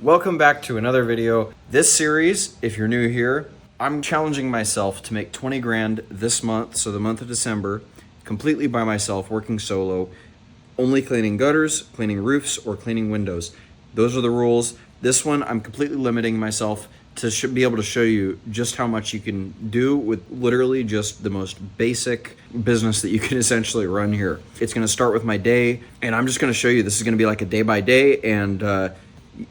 Welcome back to another video. This series, if you're new here, I'm challenging myself to make 20 grand this month, so the month of December, completely by myself, working solo, only cleaning gutters, cleaning roofs, or cleaning windows. Those are the rules. This one, I'm completely limiting myself to be able to show you just how much you can do with literally just the most basic business that you can essentially run here. It's gonna start with my day, and I'm just gonna show you, this is gonna be like a day by day, and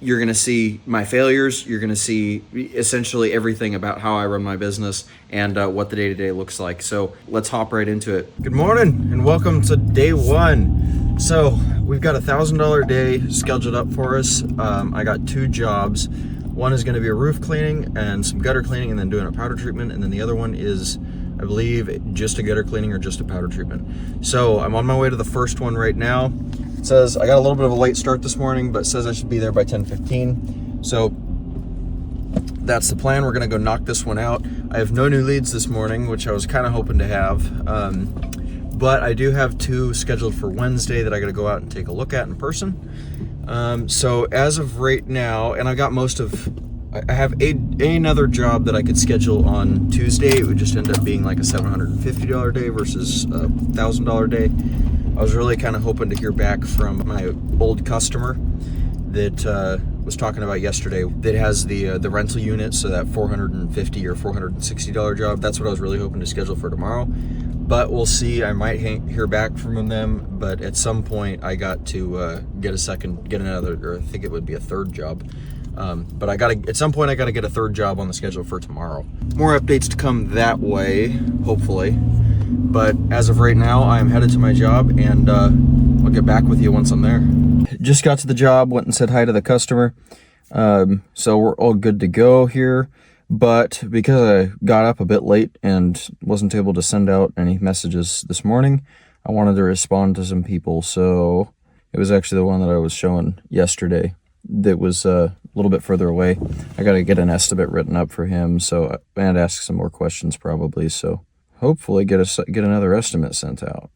you're gonna see my failures, you're gonna see essentially everything about how I run my business and what the day-to-day looks like. So let's hop right into it. Good morning and welcome to day one. So we've got $1,000 day scheduled up for us. I got two jobs. One is gonna be a roof cleaning and some gutter cleaning and then doing a powder treatment. And then the other one is, I believe, just a gutter cleaning or just a powder treatment. So I'm on my way to the first one right now. It says I got a little bit of a late start this morning, but it says I should be there by 10:15. So that's the plan. We're gonna go knock this one out. I have no new leads this morning, which I was kind of hoping to have. But I do have two scheduled for Wednesday that I gotta go out and take a look at in person. So as of right now, and I got I have another job that I could schedule on Tuesday. It would just end up being like a $750 day versus a $1,000 day. I was really kind of hoping to hear back from my old customer that was talking about yesterday that has the rental unit, so that $450 or $460 job. That's what I was really hoping to schedule for tomorrow. But we'll see. I might hear back from them, but at some point I got to get another, or I think it would be a third job. But at some point I gotta get a third job on the schedule for tomorrow. More updates to come that way, hopefully. But as of right now, I'm headed to my job, and I'll get back with you once I'm there. Just got to the job, went and said hi to the customer. So we're all good to go here. But because I got up a bit late and wasn't able to send out any messages this morning, I wanted to respond to some people. So it was actually the one that I was showing yesterday that was a little bit further away. I got to get an estimate written up for him, so and ask some more questions probably. So hopefully get another estimate sent out.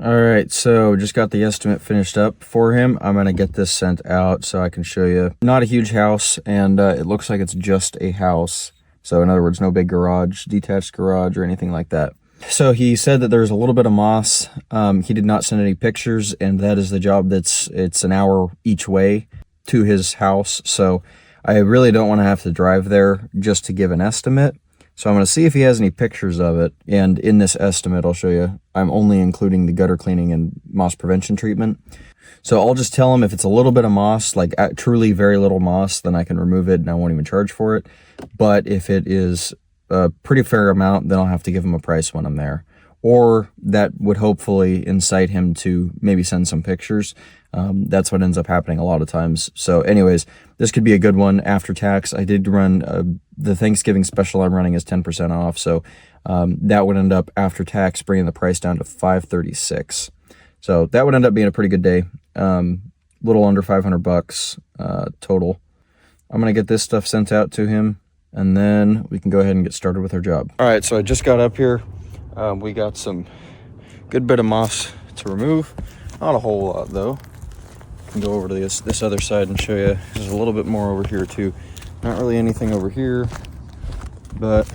All right, so just got the estimate finished up for him. I'm gonna get this sent out so I can show you. Not a huge house, and it looks like it's just a house. So in other words, no big garage, detached garage, or anything like that. So he said that there's a little bit of moss. He did not send any pictures, and that is the job it's an hour each way to his house. So I really don't want to have to drive there just to give an estimate. So I'm going to see if he has any pictures of it. And in this estimate, I'll show you, I'm only including the gutter cleaning and moss prevention treatment. So I'll just tell him if it's a little bit of moss, like truly very little moss, then I can remove it and I won't even charge for it. But if it is a pretty fair amount, then I'll have to give him a price when I'm there. Or that would hopefully incite him to maybe send some pictures. That's what ends up happening a lot of times. So anyways, this could be a good one after tax. I did run the Thanksgiving special I'm running is 10% off. So that would end up after tax bringing the price down to $536. So that would end up being a pretty good day. Little under $500 total. I'm going to get this stuff sent out to him, and then we can go ahead and get started with our job. All right, so I just got up here. We got some good bit of moss to remove. Not a whole lot though. I can go over to this other side and show you. There's a little bit more over here too. Not really anything over here, but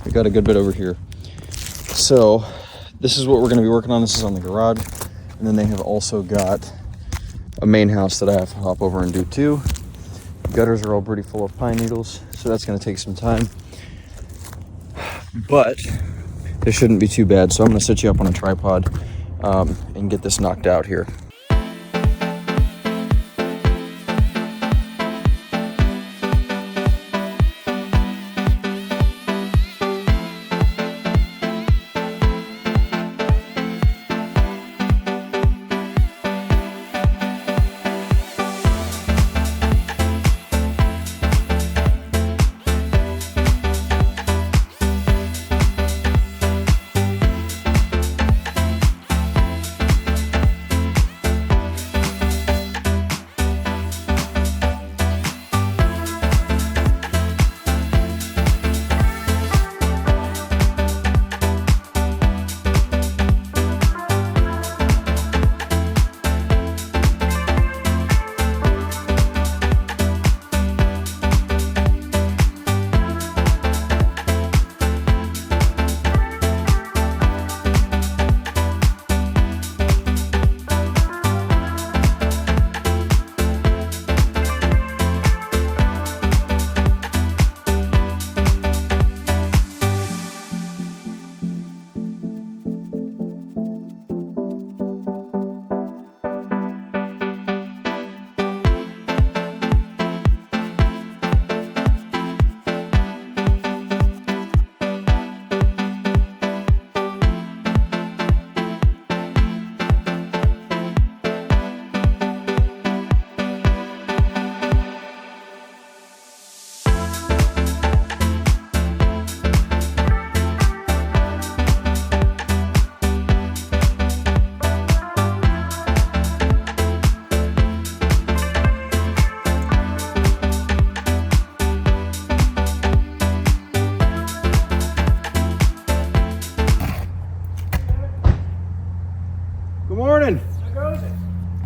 we got a good bit over here. So this is what we're going to be working on. This is on the garage, and then they have also got a main house that I have to hop over and do too. The gutters are all pretty full of pine needles, so that's going to take some time, but this shouldn't be too bad. So I'm going to set you up on a tripod and get this knocked out here.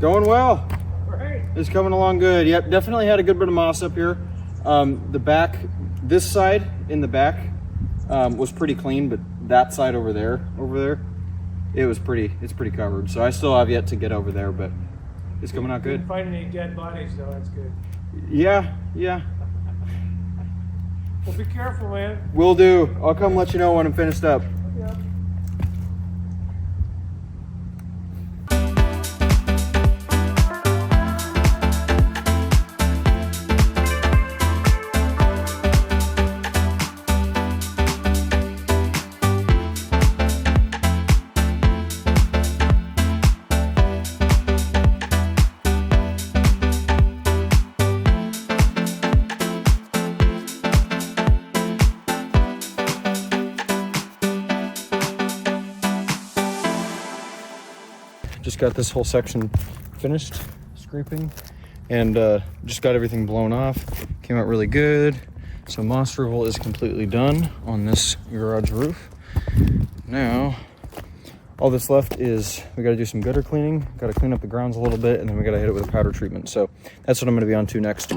Going well. Great. It's coming along good. Yep, definitely had a good bit of moss up here. The back, this side in the back was pretty clean, but that side over there, it's pretty covered. So I still have yet to get over there, but it's coming out good. Didn't find any dead bodies though, that's good. Yeah. Well, be careful, man. Will do. I'll come let you know when I'm finished up. Yeah. Just got this whole section finished scraping and just got everything blown off. Came out really good. So moss removal is completely done on this garage roof. Now, all that's left is we gotta do some gutter cleaning, gotta clean up the grounds a little bit, and then we gotta hit it with a powder treatment. So that's what I'm gonna be on to next.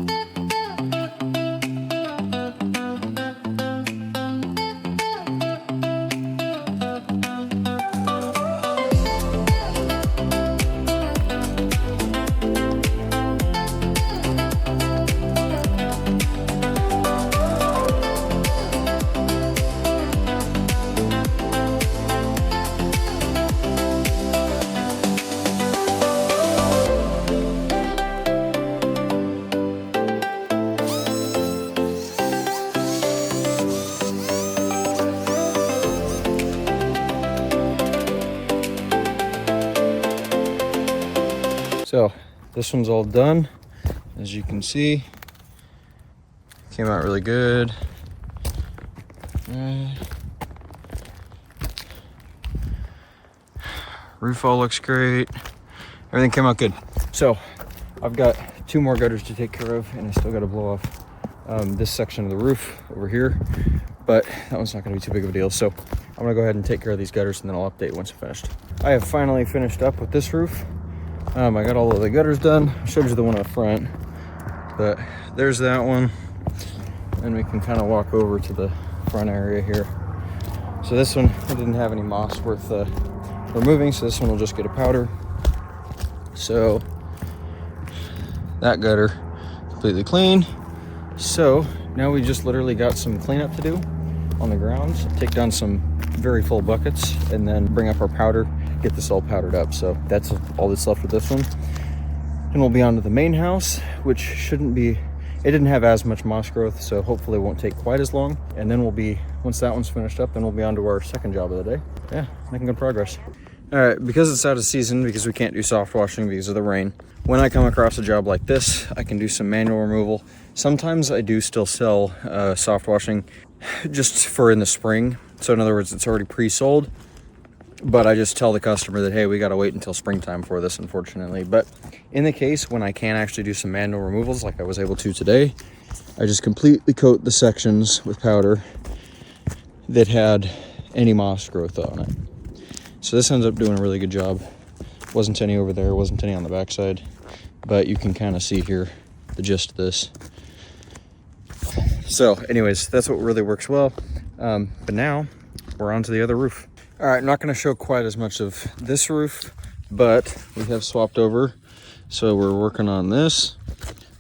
So this one's all done. As you can see, came out really good. Roof all looks great. Everything came out good. So I've got 2 more gutters to take care of, and I still got to blow off this section of the roof over here, but that one's not going to be too big of a deal. So I'm going to go ahead and take care of these gutters, and then I'll update once I'm finished. I have finally finished up with this roof. I got all of the gutters done. I showed you the one up front, but there's that one. And we can kind of walk over to the front area here. So this one, I didn't have any moss worth removing, so this one will just get a powder. So that gutter completely clean. So now we just literally got some cleanup to do on the grounds, take down some very full buckets, and then bring up our powder, get this all powdered up. So that's all that's left with this one. And we'll be on to the main house, which shouldn't be, it didn't have as much moss growth, so hopefully it won't take quite as long. And then we'll be, once that one's finished up, then we'll be on to our second job of the day. Yeah, making good progress. All right, because it's out of season, because we can't do soft washing because of the rain, when I come across a job like this, I can do some manual removal. Sometimes I do still sell soft washing just for in the spring. So in other words, it's already pre-sold, but I just tell the customer that, hey, we got to wait until springtime for this, unfortunately. But in the case when I can actually do some manual removals like I was able to today, I just completely coat the sections with powder that had any moss growth on it. So this ends up doing a really good job. Wasn't any over there, wasn't any on the backside, but you can kind of see here the gist of this. So anyways, that's what really works well. But now we're on to the other roof. All right, I'm not going to show quite as much of this roof, but we have swapped over. So we're working on this.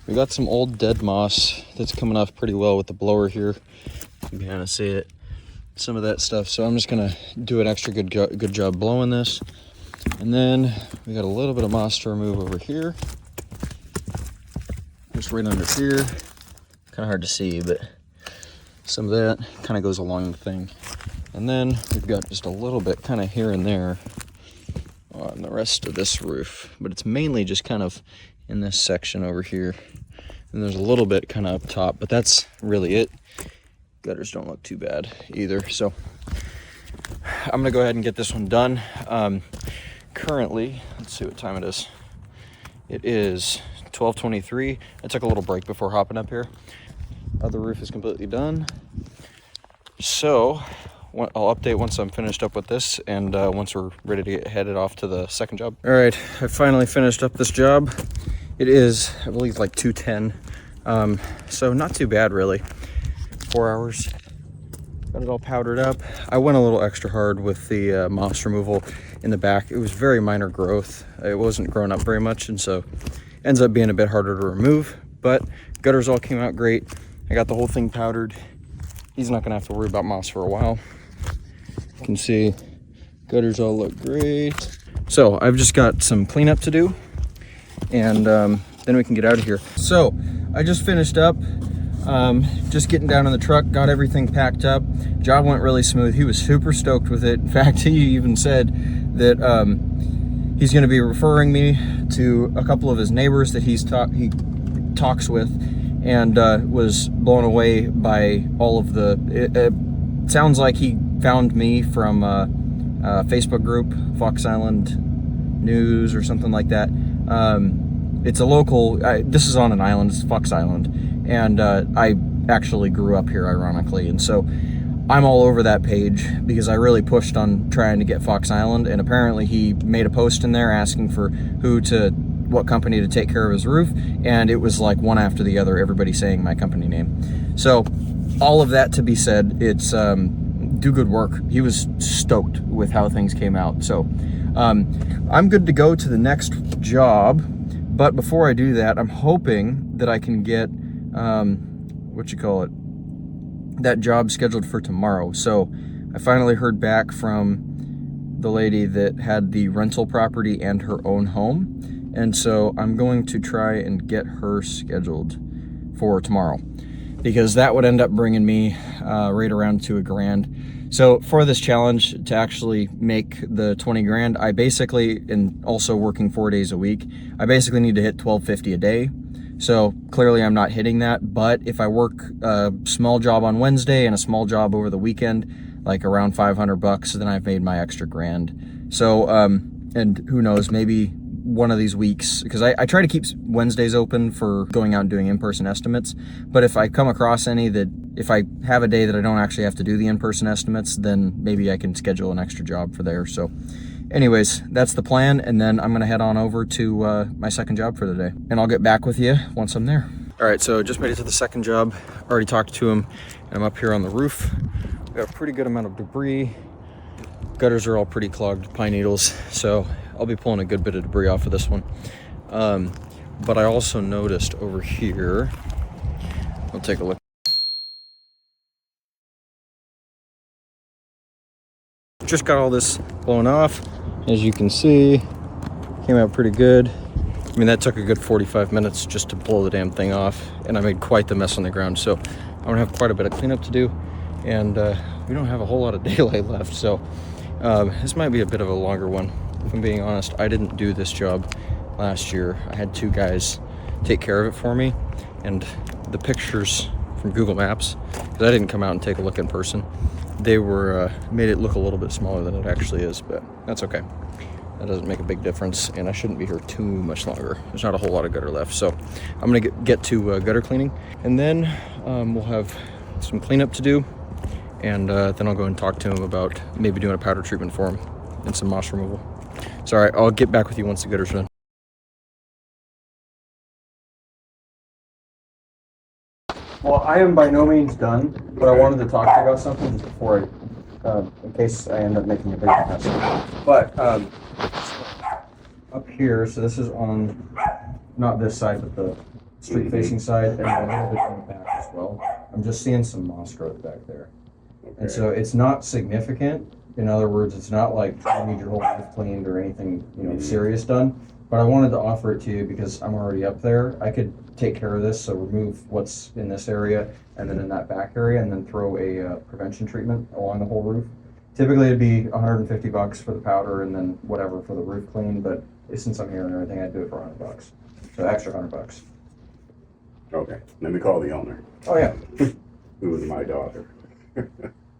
We got some old dead moss that's coming off pretty well with the blower here. You can kind of see it, some of that stuff. So I'm just going to do an extra good job blowing this. And then we got a little bit of moss to remove over here. Just right under here. Kind of hard to see, but some of that kind of goes along the thing. And then we've got just a little bit kind of here and there on the rest of this roof, but it's mainly just kind of in this section over here. And there's a little bit kind of up top, but that's really it. Gutters don't look too bad either. So I'm gonna go ahead and get this one done. Currently, let's see what time it is. It is 12:23. I took a little break before hopping up here. Other roof is completely done. So I'll update once I'm finished up with this, and once we're ready to get headed off to the second job. All right, I finally finished up this job. It is, I believe, like 2:10, so not too bad really. 4 hours. Got it all powdered up. I went a little extra hard with the moss removal in the back. It was very minor growth. It wasn't growing up very much, and so ends up being a bit harder to remove, but gutters all came out great. I got the whole thing powdered. He's not gonna have to worry about moss for a while. You can see gutters all look great. So I've just got some cleanup to do, and then we can get out of here. So I just finished up, just getting down in the truck, got everything packed up. Job went really smooth. He was super stoked with it. In fact, he even said that he's going to be referring me to a couple of his neighbors that he talks with, and was blown away by all of the. It sounds like he found me from a Facebook group, Fox Island News or something like that. It's a local. This is on an island. It's Fox Island, and I actually grew up here, ironically, and so I'm all over that page because I really pushed on trying to get Fox Island, and apparently he made a post in there asking for what company to take care of his roof, and it was like one after the other, everybody saying my company name. So all of that to be said, it's do good work. He was stoked with how things came out. So I'm good to go to the next job, but before I do that, I'm hoping that I can get that job scheduled for tomorrow. So I finally heard back from the lady that had the rental property and her own home, and so I'm going to try and get her scheduled for tomorrow, because that would end up bringing me right around to $1,000. So for this challenge to actually make the 20 grand, I basically, and also working 4 days a week, I basically need to hit $1,250 a day. So clearly I'm not hitting that, but if I work a small job on Wednesday and a small job over the weekend, like around $500, then I've made my extra $1,000. So, and who knows, maybe one of these weeks, because I try to keep Wednesdays open for going out and doing in-person estimates, but if I come across any that, if I have a day that I don't actually have to do the in-person estimates, then maybe I can schedule an extra job for there. So anyways, that's the plan, and then I'm gonna head on over to my second job for the day, and I'll get back with you once I'm there. All right, so just made it to the second job. Already talked to him, and I'm up here on the roof. We got a pretty good amount of debris. Gutters are all pretty clogged, pine needles, so I'll be pulling a good bit of debris off of this one. But I also noticed over here, I'll take a look. Just got all this blown off. As you can see, came out pretty good. I mean, that took a good 45 minutes just to blow the damn thing off, and I made quite the mess on the ground. So I'm gonna have quite a bit of cleanup to do, and we don't have a whole lot of daylight left. So this might be a bit of a longer one. If I'm being honest, I didn't do this job last year. I had 2 guys take care of it for me, and the pictures from Google Maps, because I didn't come out and take a look in person, they were made it look a little bit smaller than it actually is, but that's okay. That doesn't make a big difference, and I shouldn't be here too much longer. There's not a whole lot of gutter left, so I'm gonna get to gutter cleaning, and then we'll have some cleanup to do, and then I'll go and talk to him about maybe doing a powder treatment for him and some moss removal. So all right, I'll get back with you once the gutter's done. Well, I am by no means done, but I wanted to talk to you about something just before in case I end up making a big mess. But up here, so this is on, not this side, but the street-facing side, and a little bit on the back as well. I'm just seeing some moss growth back there. Okay. And so it's not significant. In other words, it's not like you need your whole roof cleaned or anything, serious done. But I wanted to offer it to you because I'm already up there. I could take care of this, so remove what's in this area and then in that back area, and then throw a prevention treatment along the whole roof. Typically it'd be $150 for the powder and then whatever for the roof clean, but since I'm here and everything, I'd do it for $100. So extra $100. Okay, let me call the owner. Oh yeah. Who is my daughter.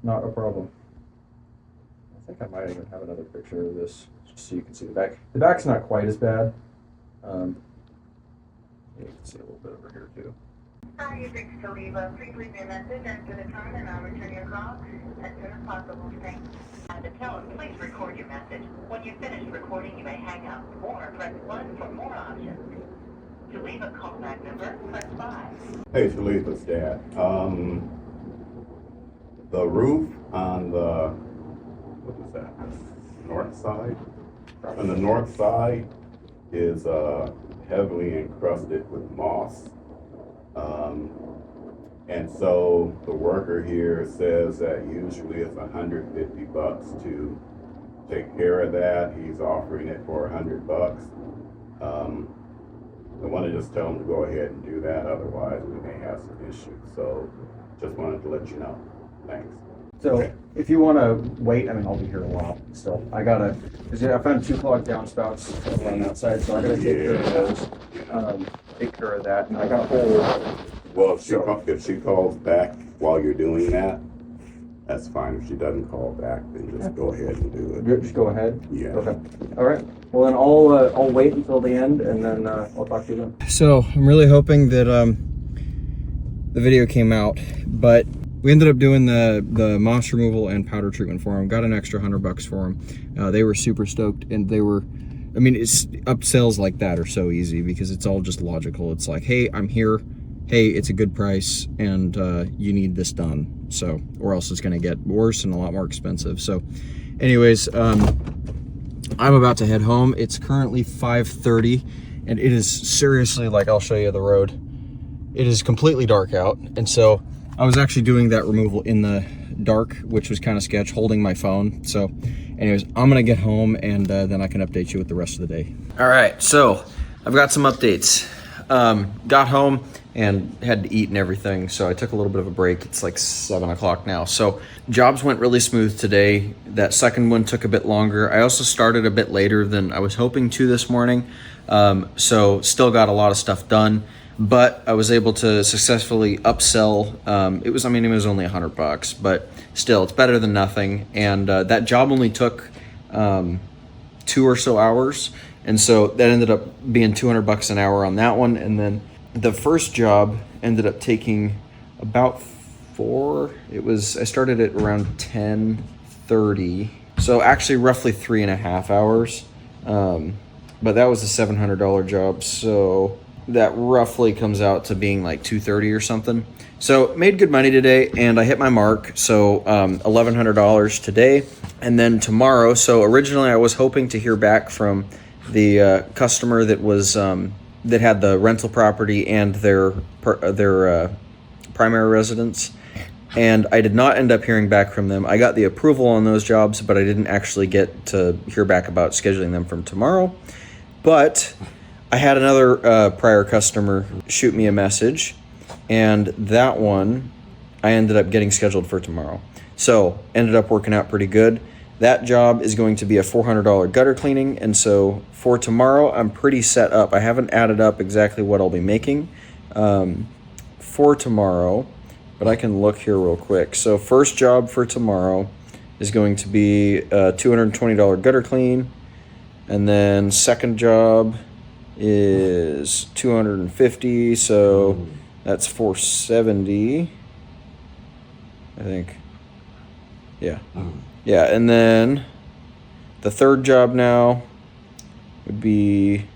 Not a problem. I think I might even have another picture of this, just so you can see the back. The back's not quite as bad. You can see a little bit over here too. Hi, you've reached Toledo. Please leave me a message after the tone and I'll return your call as soon as possible strings. At the tone, please record your message. When you've finished recording, you may hang up or press 1 for more options. To leave a callback number, press 5. Hey, Shalif, it's Dad. The roof on the, what is that, north side? On the north side is heavily encrusted with moss. And so the worker here says that usually it's $150 to take care of that. He's offering it for $100. I want to just tell him to go ahead and do that, otherwise we may have some issues. So just wanted to let you know. Thanks. So if you want to wait, I mean, I'll be here a while still. I found 2 clogged downspouts over on that side, so I gotta take care of those. Take care of that, and I got a whole. Well, if she calls back while you're doing that, that's fine. If she doesn't call back, then just go ahead and do it. Just go ahead? Yeah. Okay. All right. Well, then I'll wait until the end, and then I'll talk to you then. So I'm really hoping that the video came out, but we ended up doing the moss removal and powder treatment for them. Got an extra $100 for them. They were super stoked, and they were. I mean, it's upsells like that are so easy because it's all just logical. It's like, hey, I'm here. Hey, it's a good price, and you need this done. So, or else it's gonna get worse and a lot more expensive. So, anyways, I'm about to head home. It's currently 5:30, and it is seriously, like, I'll show you the road. It is completely dark out, and so I was actually doing that removal in the dark, which was kind of sketch, holding my phone. So, anyways, I'm gonna get home, and then I can update you with the rest of the day. All right, so I've got some updates. Got home and had to eat and everything, so I took a little bit of a break. It's like 7 o'clock now. So jobs went really smooth today. That second one took a bit longer. I also started a bit later than I was hoping to this morning, so still got a lot of stuff done, but I was able to successfully upsell. It was only $100, but still, it's better than nothing. And that job only took 2 or so hours, and so that ended up being $200 an hour on that one. And then the first job ended up taking about 4. I started at around 10:30, so actually roughly 3.5 hours. But that was a $700 job, so that roughly comes out to being like 230 or something. So made good money today, and I hit my mark. So $1,100 today, and then tomorrow. So originally I was hoping to hear back from the customer that was that had the rental property and their primary residence, and I did not end up hearing back from them. I got the approval on those jobs, but I didn't actually get to hear back about scheduling them from tomorrow. But I had another prior customer shoot me a message, and that one I ended up getting scheduled for tomorrow. So ended up working out pretty good. That job is going to be a $400 gutter cleaning, and so for tomorrow, I'm pretty set up. I haven't added up exactly what I'll be making for tomorrow, but I can look here real quick. So first job for tomorrow is going to be a $220 gutter clean, and then second job is $250, so that's $470, I think. Yeah. Yeah, and then the third job now would be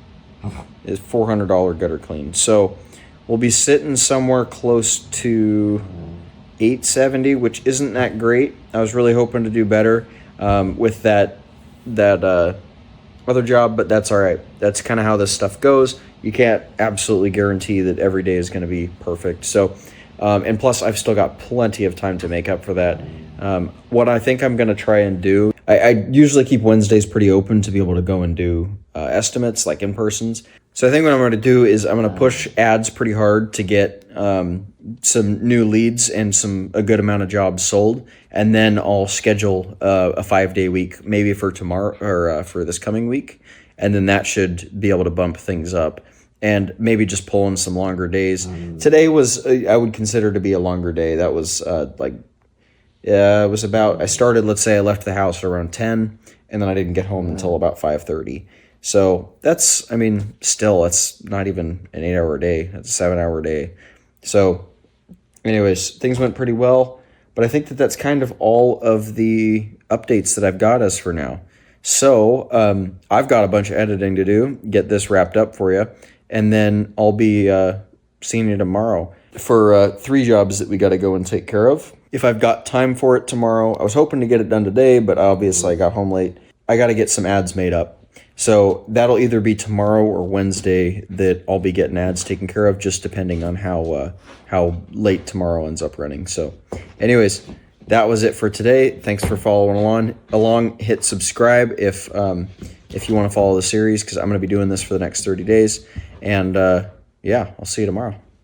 is $400 gutter clean. So we'll be sitting somewhere close to $870, which isn't that great. I was really hoping to do better with that other job, but that's all right. That's kind of how this stuff goes. You can't absolutely guarantee that every day is going to be perfect. So, and plus I've still got plenty of time to make up for that. What I think I'm going to try and do, I usually keep Wednesdays pretty open to be able to go and do estimates, like in-persons. So I think what I'm going to do is I'm going to push ads pretty hard to get some new leads and a good amount of jobs sold, and then I'll schedule a 5-day week, maybe for tomorrow or for this coming week, and then that should be able to bump things up. And maybe just pull in some longer days. Today was, I would consider to be a longer day. That was it was about, I started, let's say I left the house around 10, and then I didn't get home until about 5:30. So that's, still, it's not even an 8-hour day. It's a 7-hour day. So anyways, things went pretty well. But I think that that's kind of all of the updates that I've got as for now. So I've got a bunch of editing to do, get this wrapped up for you, and then I'll be seeing you tomorrow for 3 jobs that we got to go and take care of. If I've got time for it tomorrow, I was hoping to get it done today, but obviously I got home late. I got to get some ads made up. So that'll either be tomorrow or Wednesday that I'll be getting ads taken care of, just depending on how late tomorrow ends up running. So anyways, that was it for today. Thanks for following along. Hit subscribe if you want to follow the series, because I'm going to be doing this for the next 30 days. And yeah, I'll see you tomorrow.